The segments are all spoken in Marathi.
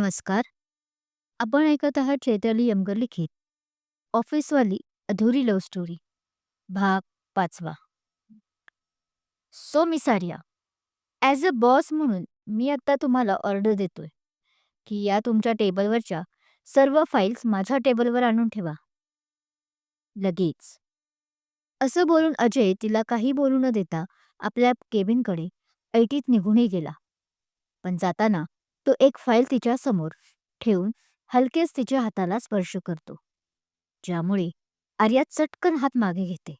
नमस्कार. आपण ऐकत आहात चैताली यमगर लिखित ऑफिसवाली अधुरी लव्ह स्टोरी भाग 5. So miss Arya, as a boss म्हणून मी आता तुम्हाला ऑर्डर देतोय की या तुमच्या टेबलवरच्या सर्व फाईल्स माझ्या टेबलवर आणून ठेवा लगेच. असं बोलून अजय तिला काही बोलू न देता आपल्या केबिनकडे ऐटीत निघूनही गेला. पण जाताना तो एक फाईल तिच्या समोर ठेवून हलकेच तिच्या हाताला स्पर्श करतो, ज्यामुळे आर्या चटकन हात मागे घेते.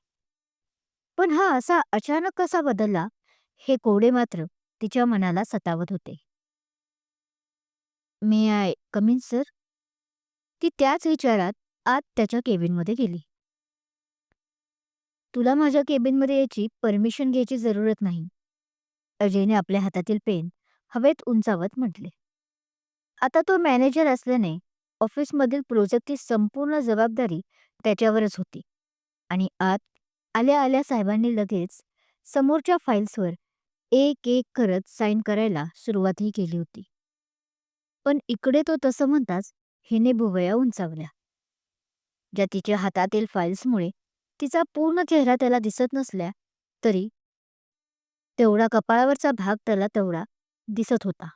पण हा असा अचानक कसा बदलला हे कोडे मात्र तिच्या मनाला सतावत होते. मे आय कम इन सर? ती त्याच विचारात आत त्याच्या केबिनमध्ये गेली. तुला माझ्या केबिनमध्ये यायची परमिशन घ्यायची जरूरत नाही, अजयने आपल्या हातातील पेन हवेत उंचावत म्हटले. आता तो मॅनेजर असल्याने ऑफिसमधील प्रोजेक्टची संपूर्ण जबाबदारी त्याच्यावरच होती आणि आत आल्या आल्या साहेबांनी लगेच समोरच्या फाईल्सवर एक एक करत साईन करायला सुरुवातही केली होती. पण इकडे तो तसं म्हणताच हिने भुवया उंचावल्या, ज्या तिच्या हातातील फाईल्समुळे तिचा पूर्ण चेहरा त्याला दिसत नसल्या तरी तेवढा कपाळावरचा भाग त्याला तेवढा दिसत होता.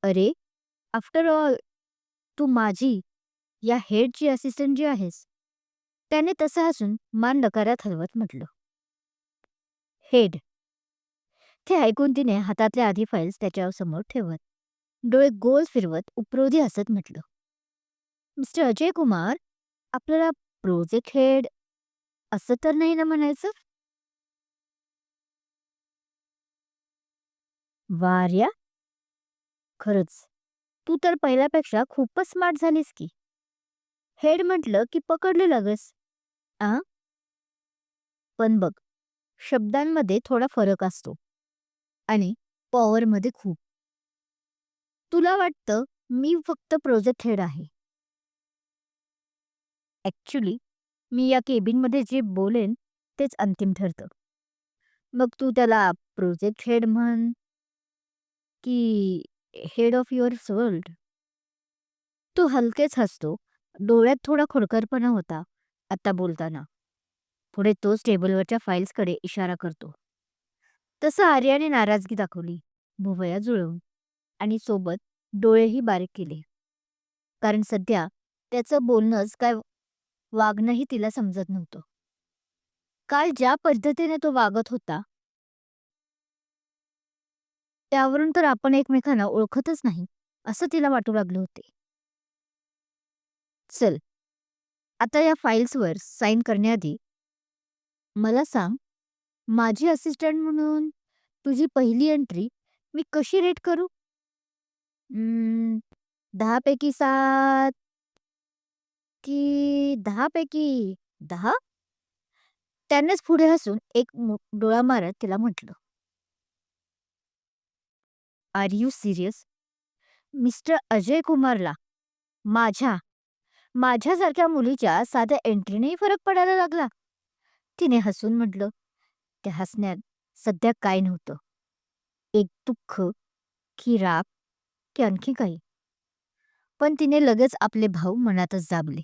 अरे, आफ्टर ऑल तू माझी या हेडची असिस्टंट जी आहेस. त्याने तसं हसून मान नकारात हलवत म्हटलं. हेड. ते ऐकून तिने हातातल्या आधी फाईल्स त्याच्यासमोर ठेवत डोळे गोल फिरवत उपरोधी हसत म्हटलं. मिस्टर अजय कुमार, आपल्याला प्रोजेक्ट हेड असं तर नाही ना म्हणायचं? वार्या, खरंच तू तर पहिल्यापेक्षा खूपच स्मार्ट झालीस की. हेड म्हटलं की पकडले लगस. आ पण बघ, शब्दांमध्ये थोडा फरक असतो आणि पॉवरमध्ये खूप. तुला वाटतं मी फक्त प्रोजेक्ट हेड आहे. ॲक्च्युली मी या केबिनमध्ये जे बोलेन तेच अंतिम ठरतं. मग तू त्याला प्रोजेक्ट हेड म्हण की हेड ऑफ युअर वर्ल्ड. तू हलकेच हसतो, डोळ्यात थोडा खोडकरपणा होता आता बोलताना. पुढे तोच टेबलवरच्या फाईल्सकडे इशारा करतो. तसं आर्याने नाराजगी दाखवली, भुवया जुळवून, आणि सोबत डोळेही बारीक केले. कारण सध्या त्याचं बोलणंच काय वागणंही तिला समजत नव्हतं. काल ज्या पद्धतीने तो वागत होता त्यावरून तर आपण एकमेकांना ओळखतच नाही असं तिला वाटू लागले होते. चल, आता या फाईल्सवर साईन करण्याआधी मला सांग, माझी असिस्टंट म्हणून तुझी पहिली एंट्री मी कशी रेट करू? 10 पैकी 7 की 10 पैकी 10? त्यानेच पुढे हसून एक डोळा मारत तिला म्हटलं. Are you serious? Mister Ajay कुमारला माझ्या माझ्यासारख्या मुलीच्या साध्या एंट्रीनेही फरक पडायला लागला? तिने हसून म्हटलं. त्या हसण्यात सध्या काय नव्हतं. एक दुःख की राग की आणखी काही. पण तिने लगेच आपले भाव मनातच दाबले.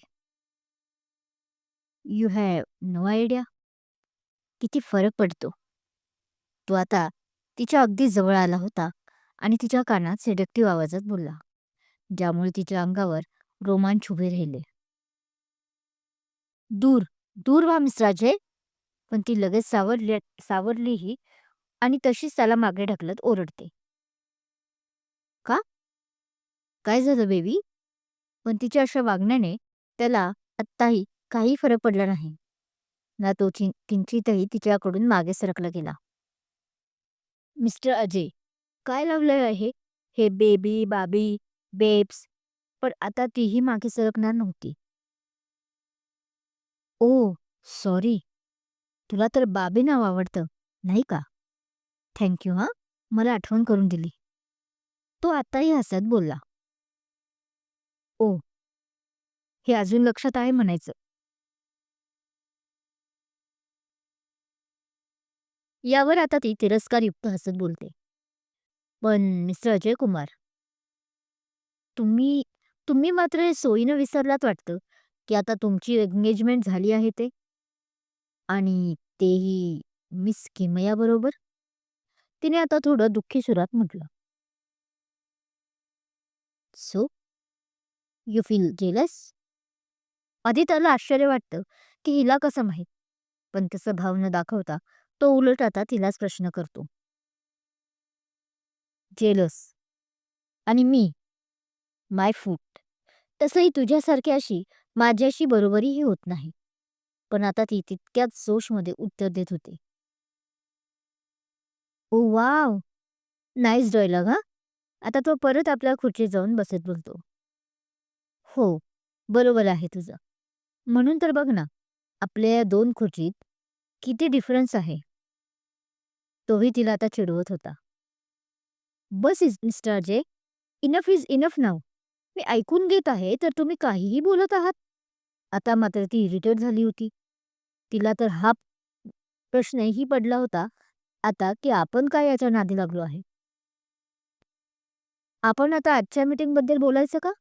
यू हॅव नो आयडिया किती फरक पडतो. तो आता तिच्या अगदी जवळ आला होता आणि तिच्या कानात सेडक्टिव्ह आवाजात बोलला, ज्यामुळे तिच्या अंगावर रोमांच उभे राहिले. दूर दूर व्हा मिस्टर अजय. पण ती लगेच सावरलीही आणि तशीच त्याला मागे ढकलत ओरडते. का? काय झालं बेबी? पण तिच्या अशा वागण्याने त्याला आत्ताही काही फरक पडला नाही ना. तो किंचितही तिच्याकडून मागे सरकला गेला. मिस्टर अजय, काय लावलंय आहे हे बेबी बाबी बेब्स? पण आता तीही मागे सरकणार नव्हती. ओ सॉरी, तुला तर बाबी नाव आवडतं नाही का? थँक्यू हां, मला आठवण करून दिली. तो आताही हसत बोलला. ओ, हे अजून लक्षात आहे म्हणायचं. यावर आता ती तिरस्कारयुक्त हसत बोलते. पण मिस्टर अजय कुमार, तुम्ही तुम्ही मात्र हे सोयीनं विसरलात वाटतं, की आता तुमची एंगेजमेंट झाली आहे ते आणि तेही मिस किमया बरोबर. तिने आता थोडं दुःखी सुरात म्हटलं. So you feel jealous? आधी त्याला आश्चर्य वाटतं, की हिला कसं माहीत? पण तसं भाव न दाखवता तो उलट आता तिलाच प्रश्न करतो. जेलस आणि मी, माय फूट. तसंही तुझ्यासारख्याशी माझ्याशी बरोबरीही होत नाही. पण आता ती तितक्याच जोशमध्ये उत्तर देत होती. ओ वॉव! नाईस डायलॉग हां. आता तो परत आपल्या खुर्चीत जाऊन बसत बोलतो. हो, बरोबर आहे तुझं. म्हणून तर बघ ना, आपल्या या 2 खुर्चीत किती डिफरन्स आहे. तोही तिला आता चिडवत होता. बस mister Ajay, enough is enough now. मी ऐकून घेत आहे, तर तुम्ही काहीही बोलत आहात. आता मात्र ती इरिटेट झाली होती. तिला तर हा प्रश्नही पडला होता आता, की आपण काय याच्या नादी लागलो आहे. आपण आता आजच्या मीटिंगबद्दल बोलायचं का?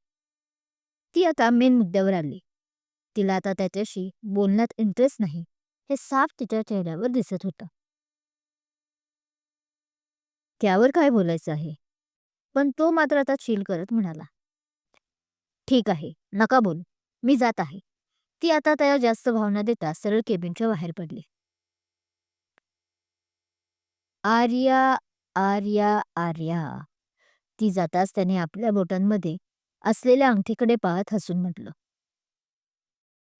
ती आता मेन मुद्द्यावर आली. तिला आता त्याच्याशी बोलण्यात इंटरेस्ट नाही, हे साफ तिच्या चेहऱ्यावर दिसत होतं. त्यावर काय बोलायचं आहे? पण तो मात्र आता चिल करत म्हणाला, "ठीक आहे, नका बोलू. मी जात आहे." ती आता त्याला जास्त भाव न देता सरळ केबिनच्या बाहेर पडली. "आर्या, आर्या, आर्या." ती जाताच त्याने आपल्या बोटांमध्ये असलेल्या अंगठीकडे पाहत हसून म्हटलं,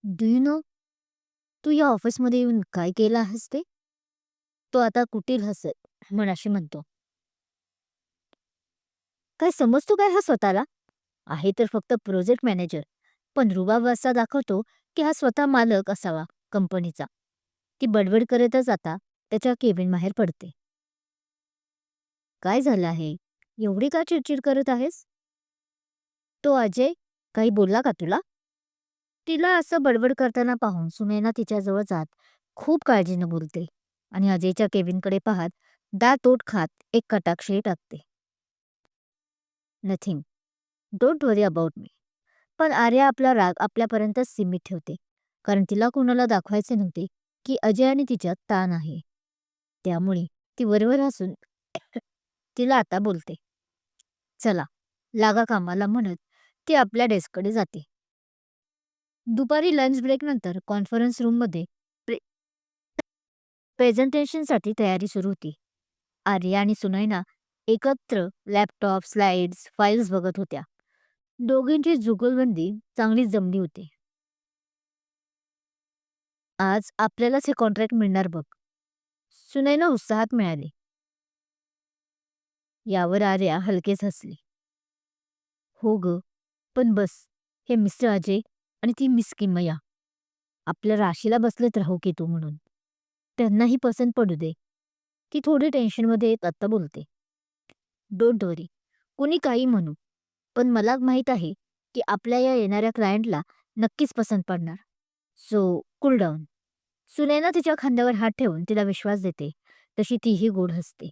"डू यू नो, तू या ऑफिसमध्ये येऊन काय केलं आहेस ते?" तो आता कुटील हसत मनाशी म्हणतो, "काय समजतो काय हा स्वतःला? आहे तर फक्त प्रोजेक्ट मॅनेजर, पण रुबाब असा दाखवतो की हा स्वतः मालक असावा कंपनीचा." ती बडबड करतच आता त्याच्या केबिन बाहेर पडते. "काय झालं आहे? एवढी का चिडचिड करत आहेस?" "तो अजय काही बोलला का तुला?" तिला असं बडबड करताना पाहून सुनैना तिच्याजवळ जात खूप काळजीनं बोलते आणि अजयच्या केबिनकडे पाहत दात ओठ खात एक कटाक्षही टाकते. "Nothing. Don't worry about me." पण आर्या आपला राग आपल्यापर्यंतच सीमित ठेवते, कारण तिला कोणाला दाखवायचे नव्हते की अजय आणि तिच्यात ताण आहे. त्यामुळे ती वरवर हसून तिला आता बोलते. "चला, लागा कामाला," म्हणत ती आपल्या डेस्ककडे जाते. दुपारी लंच ब्रेकनंतर कॉन्फरन्स रूममध्ये प्रे प्रेझेंटेशनसाठी तयारी सुरू होती. आर्या आणि सुनैना एकत्र लॅपटॉप, स्लाइड्स, फाईल्स बघत होत्या. दोघींची जुगलबंदी चांगलीच जमली होती. "आज आपल्यालाच हे कॉन्ट्रॅक्ट मिळणार बघ," सुनैना उत्साहात मिळाली. यावर आर्या हलकेच हसली. "हो ग, पण बस, हे मिस्टर अजय आणि ती मिस किमया आपल्या राशीला बसलेत राहू की तू म्हणून. त्यांनाही पसंत पडू दे." ती थोडी टेन्शनमध्ये येत आत्ता बोलते. "डोंट वरी, कुणी काही म्हणू, पण मला माहीत आहे की आपल्या या येणाऱ्या क्लायंटला नक्कीच पसंत पडणार. So cool down." सुनैना तिच्या खांद्यावर हात ठेवून तिला विश्वास देते, तशी तीही गोड हसते.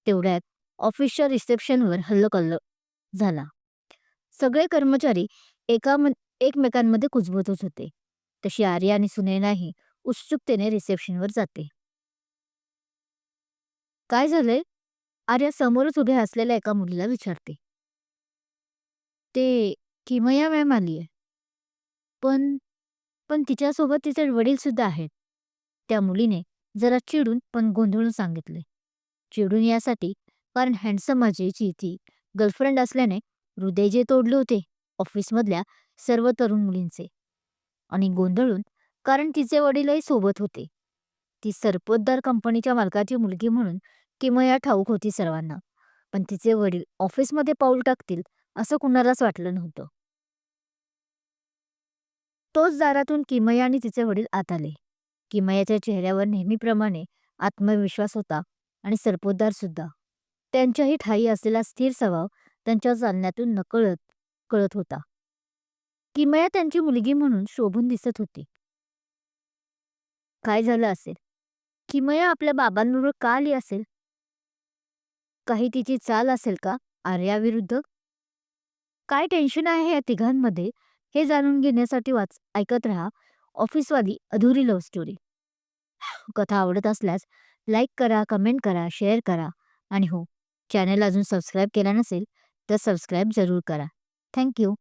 तेवढ्यात ऑफिसच्या रिसेप्शनवर हल्लकल्लोळ झाला. सगळे कर्मचारी एकमेकांमध्ये कुजबुजत होते. तशी आर्या आणि सुनैनाही उत्सुकतेने रिसेप्शनवर जाते. "काय झालंय?" आर्या समोरच उभ्या असलेल्या एका मुलीला विचारते. "ते किमया मॅम आलीये. पण पण तिच्यासोबत तिचे वडील सुद्धा आहेत." त्या मुलीने जरा चिडून पण गोंधळून सांगितले. चिडून यासाठी, कारण हँडसम अजयची ती गर्लफ्रेंड असल्याने हृदय जे तोडले होते ऑफिसमधल्या सर्व तरुण मुलींचे. आणि गोंधळून कारण तिचे वडीलही सोबत होते. ती सरपोतदार कंपनीच्या मालकाची मुलगी म्हणून किमया ठाऊक होती सर्वांना. पण तिचे वडील ऑफिसमध्ये पाऊल टाकतील असं कुणालाच वाटलं नव्हतं. तोच दारातून किमया आणि तिचे वडील आत आले. किमयाच्या चेहऱ्यावर नेहमीप्रमाणे आत्मविश्वास होता आणि सरपोतदार सुद्धा. त्यांच्याही ठायी असलेला स्थिर स्वभाव त्यांच्या चालण्यातून नकळत कळत होता. किमया त्यांची मुलगी म्हणून शोभून दिसत होती. "काय झालं असेल?" किमया आपल्या बाबांबरोबर का आली असेल? काही तिची चाल असेल का आर्याविरुद्ध? काय टेन्शन आहे या तिघांमध्ये हे जाणून घेण्यासाठी ऐकत राहा ऑफिसवाली अधुरी लव्ह स्टोरी. कथा आवडत असल्यास लाईक करा, कमेंट करा, शेअर करा आणि हो, चॅनल अजून सबस्क्राईब केला नसेल तर सबस्क्राईब जरूर करा. Thank you.